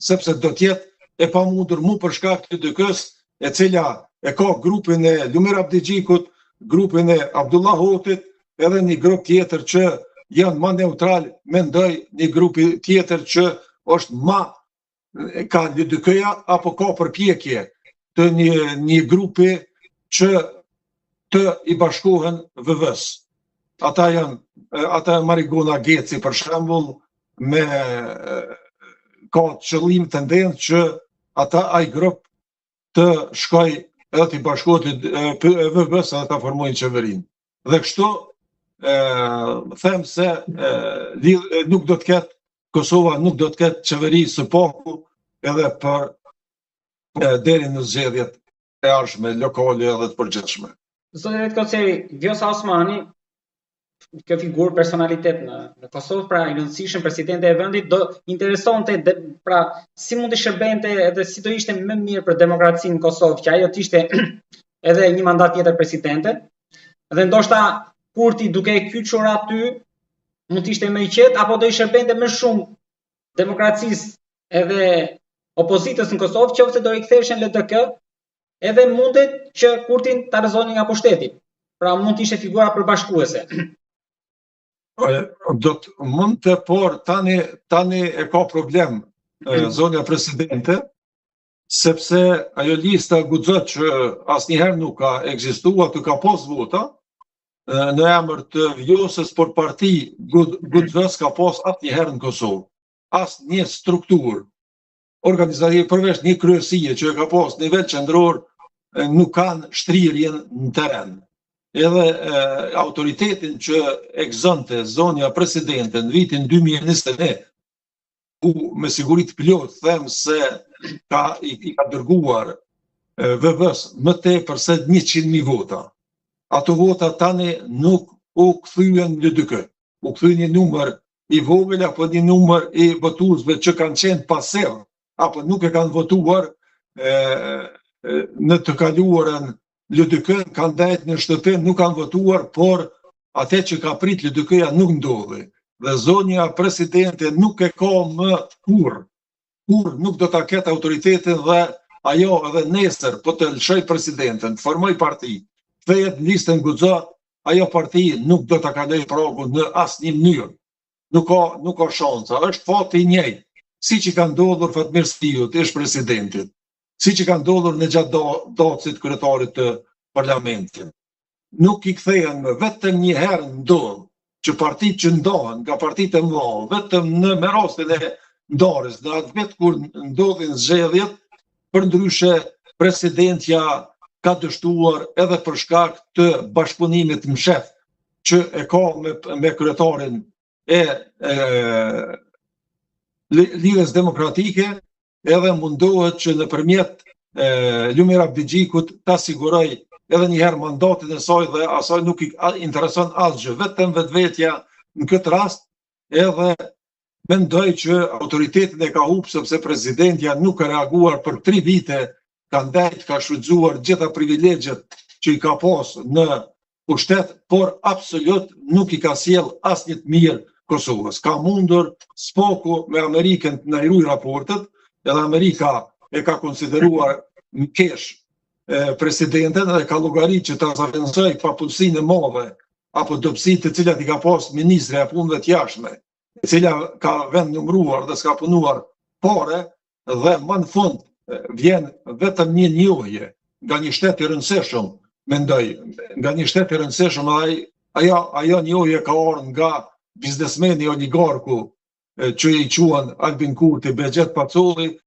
sepse do t'jetë e pamundur mu për shkak të DK-s, e cila e ka grupin e Lumir Abdigjikut, grupin e Abdullah Hotit, edhe një grup tjetër që janë ma neutral, mendoj një grupi tjetër që është ma ka LDK-ja apo ka përpjekje të një grupi që të i bashkohen VV-s. Ata Marigona Geci për shembull me ka qëllim tendencë që ai grup të shkoj edhe të i bashkohet VV-s edhe ta formojnë qeverinë. Dhe kështu them se nuk do të ketë Kosova nuk do të ketë qeveri së paku edhe për deri në zgjedhjet e ardhshme lokale edhe të përgjithshme. Zoti Vetkoceri, Vjosa Osmani, kjo figurë personalitet në Kosovë, pra i rëndësishëm presidente e vendit, do interesonte pra si mund të shërbente edhe si do ishte më mirë për demokracinë në Kosovë, që ajo të ishte edhe një mandat tjetër presidente, dhe ndoshta Kurti duke e kyçur aty mund të ishte më i qetë, apo do i shërbente më shumë demokracisë edhe opozitës në Kosovë, qoftë do i ktheheshin LDK, edhe mundet që Kurtin ta rrëzonin nga pushteti. Pra mund të ishte figura përbashkuese. Mund të, por tani e ka problem zonja presidente, sepse ajo lista guxot që asnjëherë nuk ka ekzistuar, të ka pas vota në emër të Vjosës, por parti guxos ka pas asnjëherë në Kosovë. Asnjë strukturë organizative përveç një kryesie që e ka pas në nivel qendror nuk kanë shtrirjen në teren. Edhe autoritetin që e gëzonte zonja presidente në vitin 2021, ku me sigurit plot them se i ka dërguar VV-s më tepër se 100.000 vota. Ato vota tani nuk u kthyen në LDK. U kthyen një numër i vogël apo një numër i votuesve që kanë qenë pasiv apo nuk e kanë votuar në të kaluarën. LDK kanë dhejt në shtëpi, nuk kanë votuar, por atë që ka prit LDK-ja nuk ndodhi. Dhe zonja presidente nuk e ka më kur nuk do ta ketë autoritetin dhe ajo edhe nesër po të lëshoj presidenten, të formoj parti, kthehet në listën guxo, ajo parti nuk do ta kaloj pragun në asnjë mënyrë. Nuk ka shansa, është fati i njëjtë, siç i ka ndodhur Fatmir Stiut, ish presidentit. Si që ka ndodhur në gjatë dacit kryetarit të parlamentit. Nuk i kthehen vetëm një herë ndodh që partit që ndahen nga partit e mëdha, vetëm në rastin e ndarjes, dhe atë vetë kur ndodhin zgjedhjet, përndryshe presidentja ka dështuar edhe për shkak të bashkëpunimit mshef që e ka me kryetarin e Lidhjes Demokratike, edhe mundohet që nëpërmjet Lumir Abdigjikut ta siguroj edhe njëherë mandatin e saj dhe asaj nuk i intereson asgjë, vetëm vetvetja në këtë rast, edhe mendoj që autoritetin e ka humbur sepse presidentja nuk ka reaguar për 3 vite, ka ndajt, ka shfrytzuar gjitha privilegjet që i ka pas në pushtet, por absolut nuk i ka sjell asnjë të mirë Kosovës. Ka mundur spoku me Amerikën të na i ruaj raportet, edhe Amerika e ka konsideruar në kesh presidenten dhe ka llogarit që ta zavendësoj papunësinë e madhe apo dobësitë të cilat i ka pas ministri e punëve të jashtme, e cila ka vend numëruar dhe s'ka punuar pare, dhe më në fund vjen vetëm një njohje nga një shtet i rëndësishëm, mendoj, nga një shtet i rëndësishëm, ajo njohje ka ardhur nga biznesmeni oligarku që i quan Albin Kurti, Begjet Pacolli,